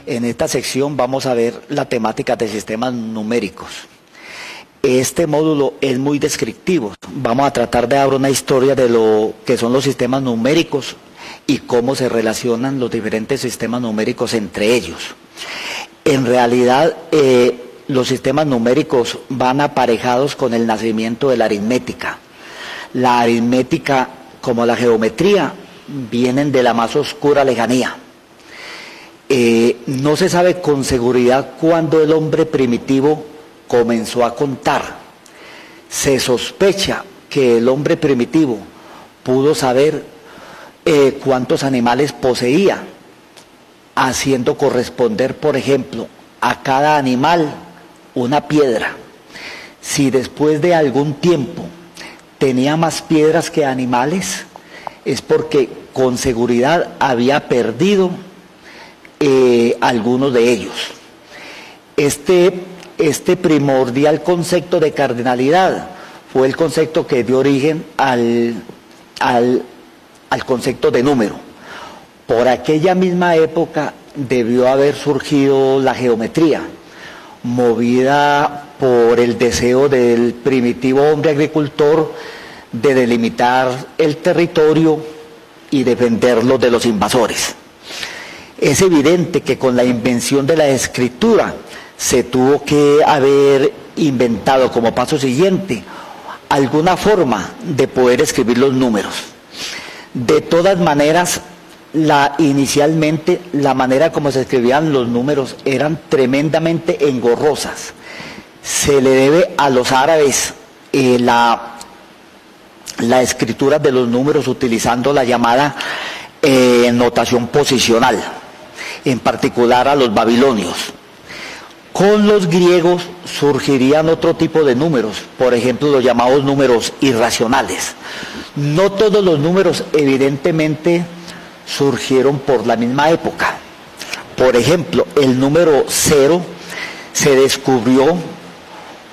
En esta sección vamos a ver la temática de sistemas numéricos. Este módulo es muy descriptivo. Vamos a tratar de dar una historia de lo que son los sistemas numéricos y cómo se relacionan los diferentes sistemas numéricos entre ellos. En realidad, los sistemas numéricos van aparejados con el nacimiento de la aritmética. La aritmética, como la geometría, vienen de la más oscura lejanía. No se sabe con seguridad cuándo el hombre primitivo comenzó a contar. Se sospecha que el hombre primitivo pudo saber cuántos animales poseía, haciendo corresponder, por ejemplo, a cada animal una piedra. Si después de algún tiempo tenía más piedras que animales, es porque con seguridad había perdido algunos de ellos. Este primordial concepto de cardinalidad fue el concepto que dio origen al concepto de número. Por aquella misma época debió haber surgido la geometría, movida por el deseo del primitivo hombre agricultor de delimitar el territorio y defenderlo de los invasores. Es evidente que con la invención de la escritura se tuvo que haber inventado como paso siguiente alguna forma de poder escribir los números. De todas maneras, inicialmente la manera como se escribían los números eran tremendamente engorrosas. Se le debe a los árabes la escritura de los números utilizando la llamada notación posicional, en particular a los babilonios. Con los griegos surgirían otro tipo de números, por ejemplo los llamados números irracionales. No todos los números evidentemente surgieron por la misma época. Por ejemplo, el número 0 se descubrió,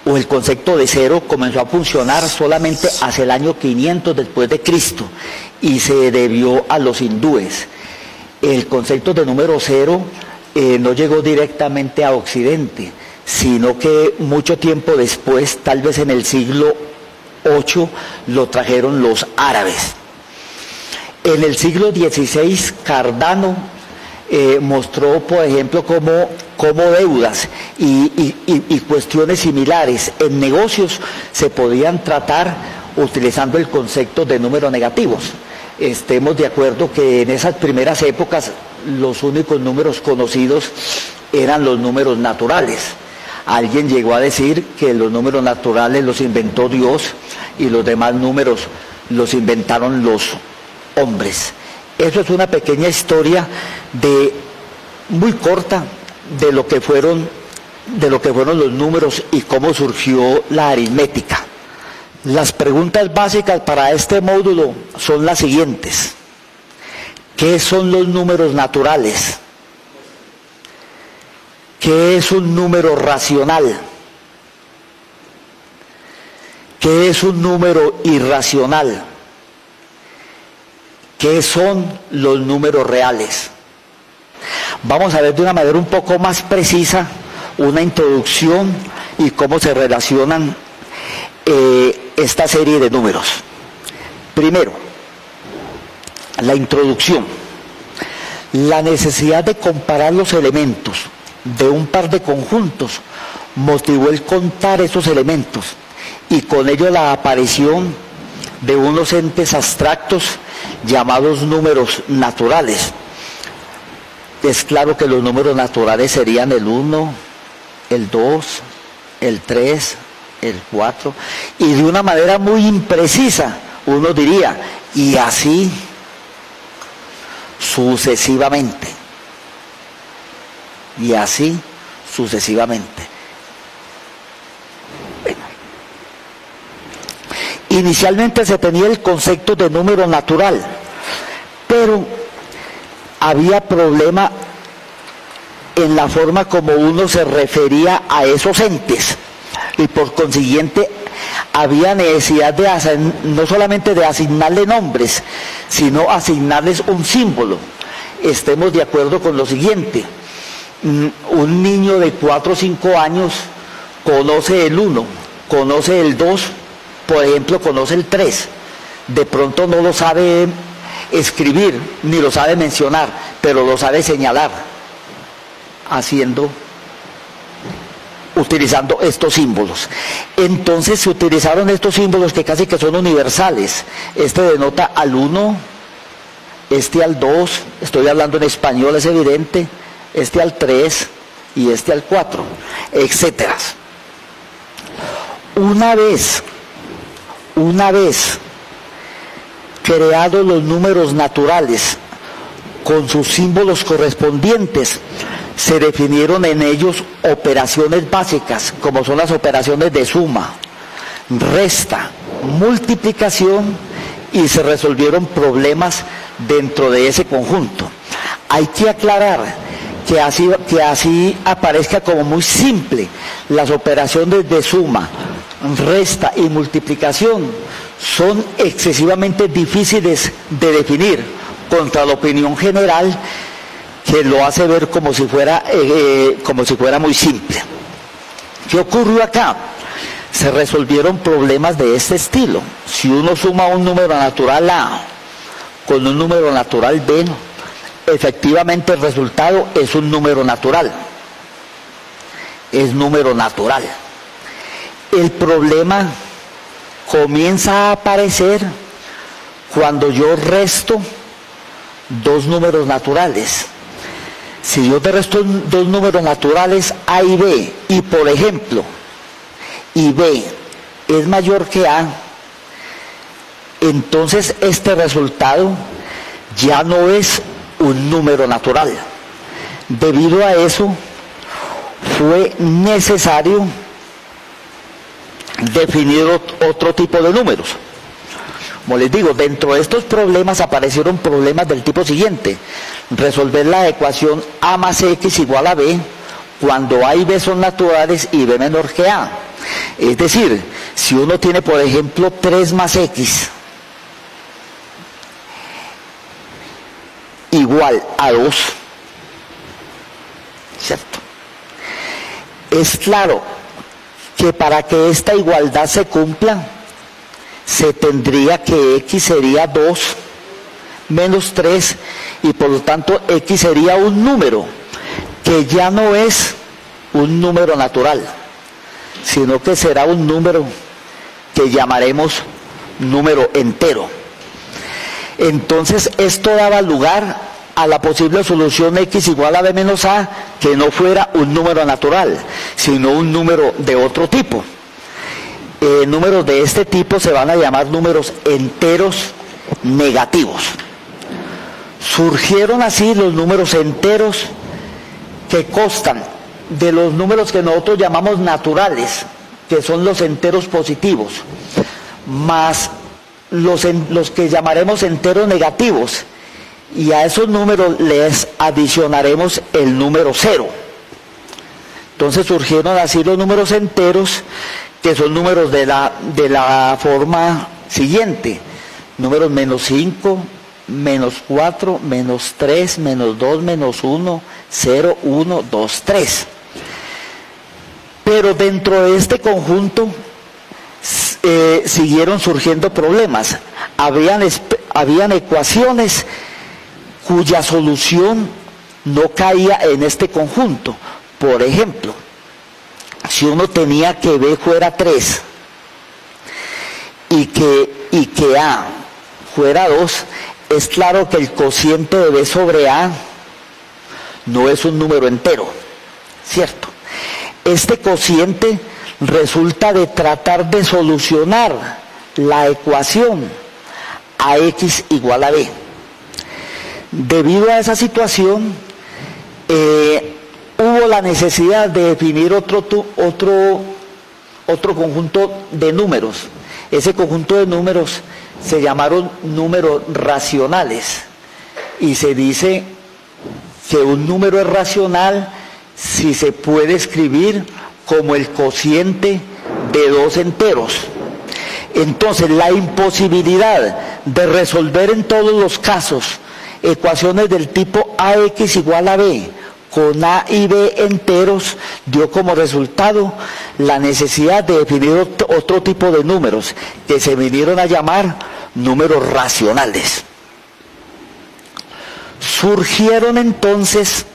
o el concepto de 0 comenzó a funcionar solamente hacia el año 500 después de Cristo y se debió a los hindúes. El concepto de número 0 no llegó directamente a Occidente, sino que mucho tiempo después, tal vez en el siglo VIII, lo trajeron los árabes. En el siglo XVI, Cardano mostró, por ejemplo, cómo deudas y cuestiones similares en negocios se podían tratar utilizando el concepto de números negativos. Estemos de acuerdo que en esas primeras épocas los únicos números conocidos eran los números naturales. Alguien llegó a decir que los números naturales los inventó Dios y los demás números los inventaron los hombres. Eso es una pequeña historia muy corta de lo que fueron los números y cómo surgió la aritmética. Las preguntas básicas para este módulo son las siguientes. ¿Qué son los números naturales? ¿Qué es un número racional? ¿Qué es un número irracional? ¿Qué son los números reales? Vamos a ver de una manera un poco más precisa una introducción y cómo se relacionan esta serie de números. Primero, la introducción. La necesidad de comparar los elementos de un par de conjuntos motivó el contar esos elementos y con ello la aparición de unos entes abstractos llamados números naturales. Es claro que los números naturales serían el 1, el 2, el 3, el 4, y de una manera muy imprecisa, uno diría, y así sucesivamente. Y así sucesivamente. Bueno. Inicialmente se tenía el concepto de número natural, pero había problema en la forma como uno se refería a esos entes, y por consiguiente había necesidad de no solamente de asignarle nombres, sino asignarles un símbolo. Estemos de acuerdo con lo siguiente: un niño de 4 o 5 años conoce el 1, conoce el 2, por ejemplo, conoce el 3. De pronto no lo sabe escribir, ni lo sabe mencionar, pero lo sabe señalar, utilizando estos símbolos. Entonces se utilizaron estos símbolos que casi que son universales. Este denota al 1, este al 2, estoy hablando en español, es evidente, este al 3 y este al 4, etcétera. Una vez creados los números naturales con sus símbolos correspondientes, se definieron en ellos operaciones básicas, como son las operaciones de suma, resta, multiplicación, y se resolvieron problemas dentro de ese conjunto. Hay que aclarar que así aparezca como muy simple, las operaciones de suma, resta y multiplicación son excesivamente difíciles de definir contra la opinión general, que lo hace ver como si fuera muy simple. ¿Qué ocurrió acá? Se resolvieron problemas de este estilo. Si uno suma un número natural A con un número natural B, efectivamente el resultado es un número natural. Es número natural. El problema comienza a aparecer cuando yo resto dos números naturales. Si yo te resto dos números naturales A y B, y por ejemplo, y B es mayor que A, entonces este resultado ya no es un número natural. Debido a eso, fue necesario definir otro tipo de números. Como les digo, dentro de estos problemas aparecieron problemas del tipo siguiente: resolver la ecuación A más X igual a B cuando A y B son naturales y B menor que A. Es decir, si uno tiene, por ejemplo, 3 más X igual a 2, ¿cierto? Es claro que para que esta igualdad se cumpla, se tendría que X sería 2 menos 3, y por lo tanto X sería un número que ya no es un número natural, sino que será un número que llamaremos número entero. Entonces esto daba lugar a la posible solución X igual a B menos A, que no fuera un número natural, sino un número de otro tipo. Números de este tipo se van a llamar números enteros negativos. Surgieron así los números enteros, que constan de los números que nosotros llamamos naturales, que son los enteros positivos, más los que llamaremos enteros negativos, y a esos números les adicionaremos el número 0. Entonces surgieron así los números enteros, que son números de la forma siguiente: números menos 5, menos 4, menos 3, menos 2, menos 1, 0, 1, 2, 3. Pero dentro de este conjunto siguieron surgiendo problemas. Habían ecuaciones cuya solución no caía en este conjunto. Por ejemplo, si uno tenía que B fuera 3 y que A fuera 2, es claro que el cociente de B sobre A no es un número entero, ¿cierto? Este cociente resulta de tratar de solucionar la ecuación ax igual a b. Debido a esa situación, hubo la necesidad de definir otro conjunto de números. Ese conjunto de números se llamaron números racionales, y se dice que un número es racional si se puede escribir como el cociente de dos enteros. Entonces, la imposibilidad de resolver en todos los casos ecuaciones del tipo ax igual a b con a y b enteros dio como resultado la necesidad de definir otro tipo de números que se vinieron a llamar números racionales. Surgieron entonces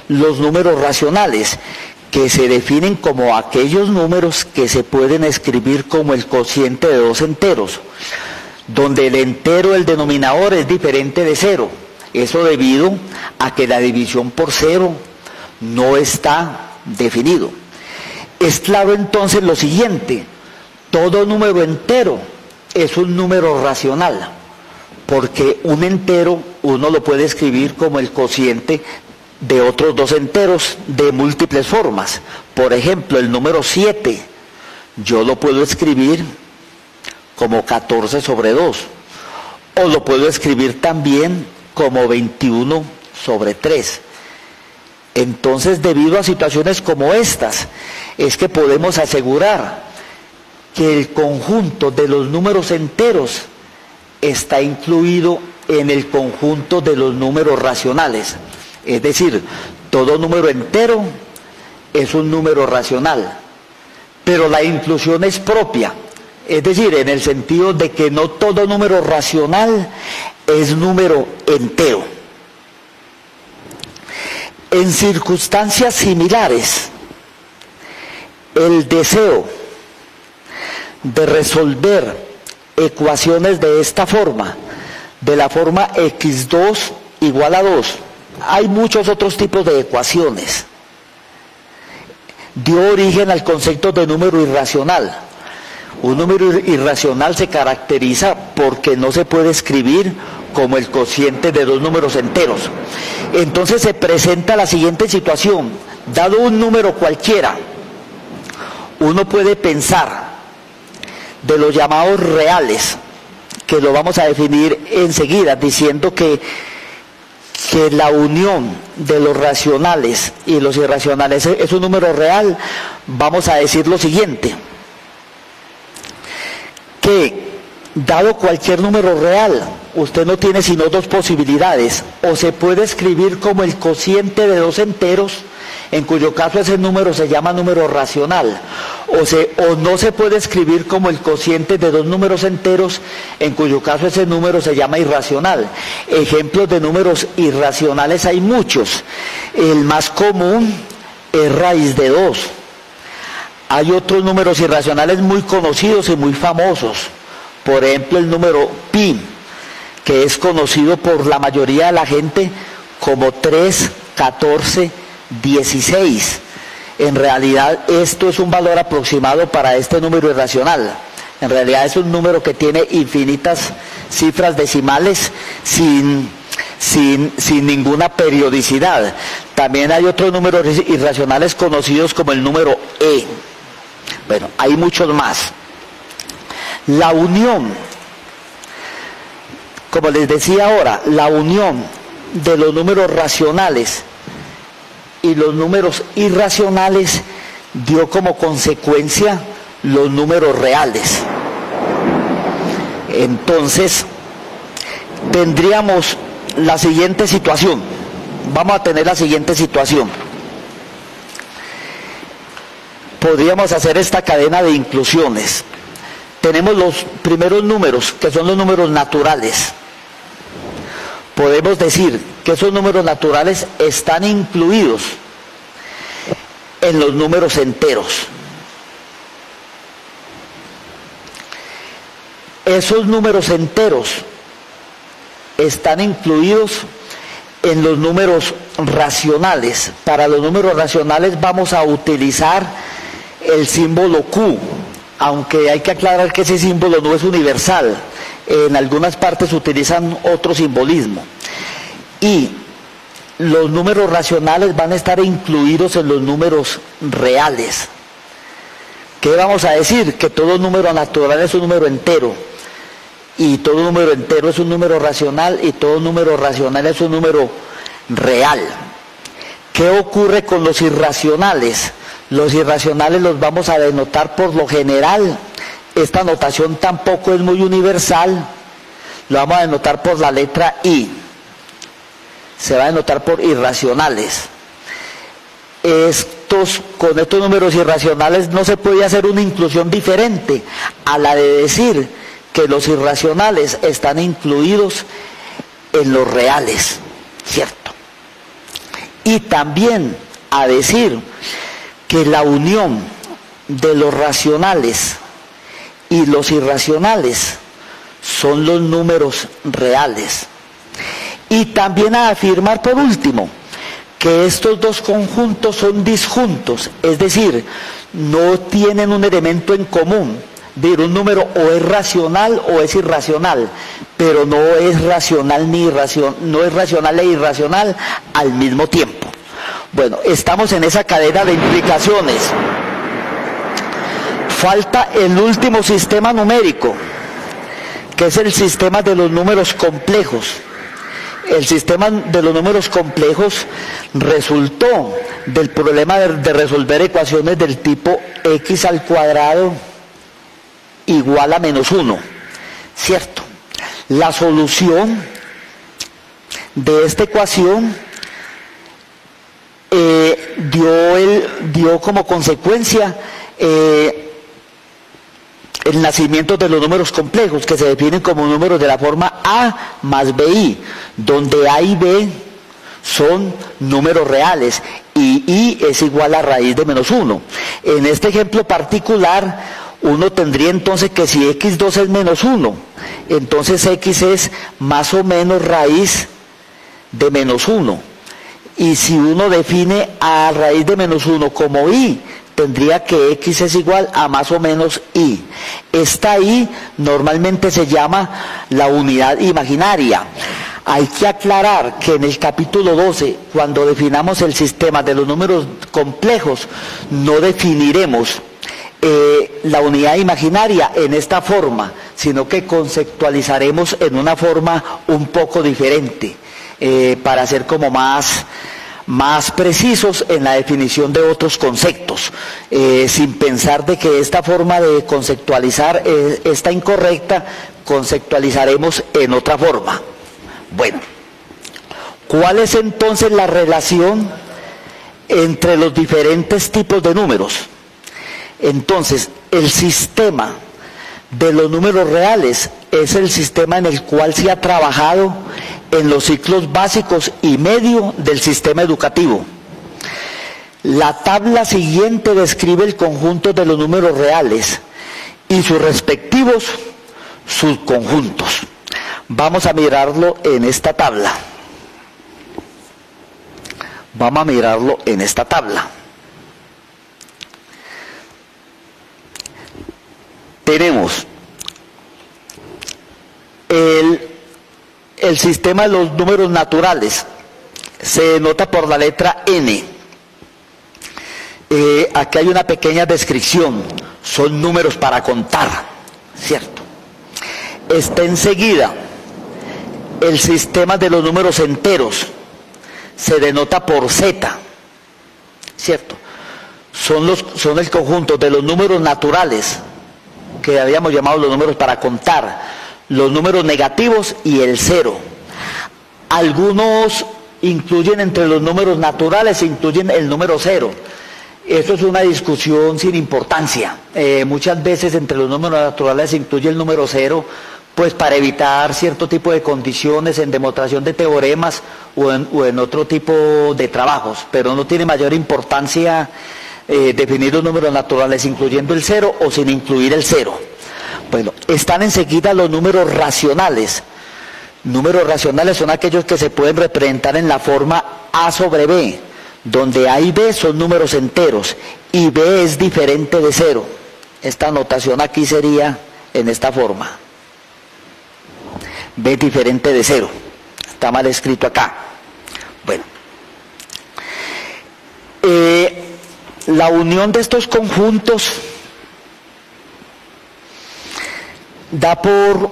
los números racionales, que se definen como aquellos números que se pueden escribir como el cociente de dos enteros, donde el entero del denominador es diferente de cero. Eso debido a que la división por cero no está definido. Es claro entonces lo siguiente: todo número entero es un número racional, porque un entero uno lo puede escribir como el cociente de otros dos enteros de múltiples formas. Por ejemplo, el número 7 yo lo puedo escribir como 14 sobre 2, o lo puedo escribir también como 21 sobre 3. Entonces, debido a situaciones como estas, es que podemos asegurar que el conjunto de los números enteros está incluido en el conjunto de los números racionales. Es decir, todo número entero es un número racional, pero la inclusión es propia, es decir, en el sentido de que no todo número racional es número entero. En circunstancias similares, el deseo de resolver ecuaciones de esta forma, de la forma x2 igual a 2, hay muchos otros tipos de ecuaciones, dio origen al concepto de número irracional. Un número irracional se caracteriza porque no se puede escribir como el cociente de dos números enteros. Entonces se presenta la siguiente situación: dado un número cualquiera, uno puede pensar de los llamados reales, que lo vamos a definir enseguida, diciendo que la unión de los racionales y los irracionales es un número real. Vamos a decir lo siguiente: que dado cualquier número real, usted no tiene sino dos posibilidades: o se puede escribir como el cociente de dos enteros, en cuyo caso ese número se llama número racional, o no se puede escribir como el cociente de dos números enteros, en cuyo caso ese número se llama irracional. Ejemplos de números irracionales hay muchos. El más común es raíz de 2. Hay otros números irracionales muy conocidos y muy famosos. Por ejemplo, el número pi, que es conocido por la mayoría de la gente como 3, 14, 16. En realidad esto es un valor aproximado para este número irracional. En realidad es un número que tiene infinitas cifras decimales sin ninguna periodicidad. También hay otros números irracionales conocidos como el número e. Bueno, hay muchos más. La unión, como les decía ahora, la unión de los números racionales y los números irracionales dio como consecuencia los números reales. Entonces, tendríamos la siguiente situación. Vamos a tener la siguiente situación. Podríamos hacer esta cadena de inclusiones. Tenemos los primeros números, que son los números naturales. Podemos decir que esos números naturales están incluidos en los números enteros. Esos números enteros están incluidos en los números racionales. Para los números racionales vamos a utilizar el símbolo Q, aunque hay que aclarar que ese símbolo no es universal, en algunas partes utilizan otro simbolismo. Y los números racionales van a estar incluidos en los números reales. ¿Qué vamos a decir? Que todo número natural es un número entero, y todo número entero es un número racional, y todo número racional es un número real. ¿Qué ocurre con los irracionales? Los irracionales los vamos a denotar por lo general. Esta notación tampoco es muy universal. Lo vamos a denotar por la letra I. Se va a denotar por irracionales. Con estos números irracionales no se puede hacer una inclusión diferente a la de decir que los irracionales están incluidos en los reales, ¿cierto? Y también a decir que la unión de los racionales y los irracionales son los números reales. Y también a afirmar por último que estos dos conjuntos son disjuntos, es decir, no tienen un elemento en común. Un número o es racional o es irracional, pero no es racional no es racional e irracional al mismo tiempo. Bueno, estamos en esa cadena de implicaciones. Falta el último sistema numérico, que es el sistema de los números complejos. El sistema de los números complejos resultó del problema de resolver ecuaciones del tipo x al cuadrado igual a menos 1, ¿cierto? La solución de esta ecuación dio como consecuencia el nacimiento de los números complejos, que se definen como números de la forma A más BI, donde A y B son números reales y I es igual a raíz de menos 1. En este ejemplo particular, uno tendría entonces que si x2 es menos 1, entonces x es más o menos raíz de menos 1. Y si uno define a raíz de menos 1 como i, tendría que x es igual a más o menos i. Esta i normalmente se llama la unidad imaginaria. Hay que aclarar que en el capítulo 12, cuando definamos el sistema de los números complejos, no definiremos la unidad imaginaria en esta forma, sino que conceptualizaremos en una forma un poco diferente, para ser como más precisos en la definición de otros conceptos, sin pensar de que esta forma de conceptualizar está incorrecta. Conceptualizaremos en otra forma. Bueno, ¿cuál es entonces la relación entre los diferentes tipos de números? Entonces, el sistema de los números reales es el sistema en el cual se ha trabajado en los ciclos básicos y medio del sistema educativo. La tabla siguiente describe el conjunto de los números reales y sus respectivos subconjuntos. Vamos a mirarlo en esta tabla. Vamos a mirarlo en esta tabla. Tenemos el sistema de los números naturales, se denota por la letra N. Aquí hay una pequeña descripción, son números para contar, ¿cierto? Está enseguida el sistema de los números enteros, se denota por Z, ¿cierto? Son el conjunto de los números naturales, que habíamos llamado los números para contar, los números negativos y el cero. Algunos incluyen entre los números naturales, incluyen el número cero. Esto es una discusión sin importancia. Muchas veces entre los números naturales se incluye el número cero, pues para evitar cierto tipo de condiciones en demostración de teoremas o en otro tipo de trabajos, pero no tiene mayor importancia definir los números naturales incluyendo el cero o sin incluir el cero. Bueno, están enseguida los números racionales. Números racionales son aquellos que se pueden representar en la forma A sobre B, donde A y B son números enteros y B es diferente de 0. Esta notación aquí sería en esta forma. B es diferente de 0. Está mal escrito acá. Bueno. La unión de estos conjuntos da por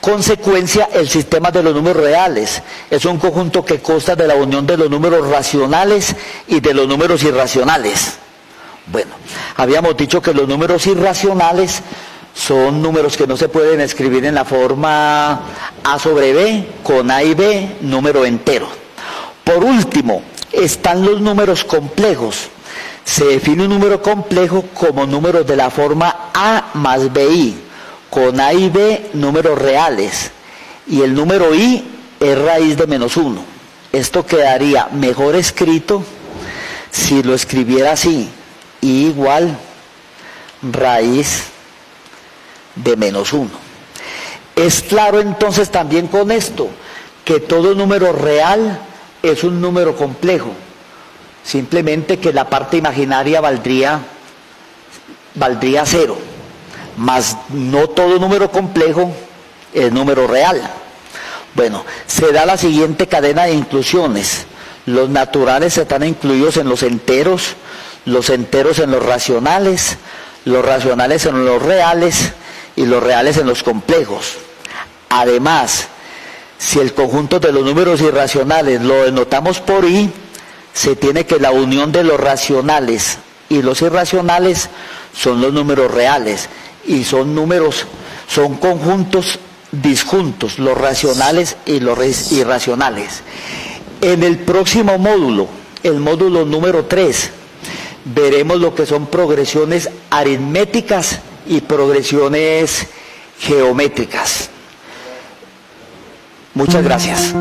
consecuencia el sistema de los números reales. Es un conjunto que consta de la unión de los números racionales y de los números irracionales. Bueno, habíamos dicho que los números irracionales son números que no se pueden escribir en la forma A sobre B, con A y B, número entero. Por último, están los números complejos. Se define un número complejo como números de la forma A más BI, con A y B números reales, y el número I es raíz de -1. Esto quedaría mejor escrito si lo escribiera así: I igual raíz de -1. Es claro entonces también con esto que todo número real es un número complejo, simplemente que la parte imaginaria valdría 0, mas no todo número complejo es número real. Bueno, se da la siguiente cadena de inclusiones. Los naturales están incluidos en los enteros en los racionales en los reales y los reales en los complejos. Además, si el conjunto de los números irracionales lo denotamos por I, se tiene que la unión de los racionales y los irracionales son los números reales, y son conjuntos disjuntos, los racionales y los irracionales. En el próximo módulo, el módulo número 3, veremos lo que son progresiones aritméticas y progresiones geométricas. Muchas gracias.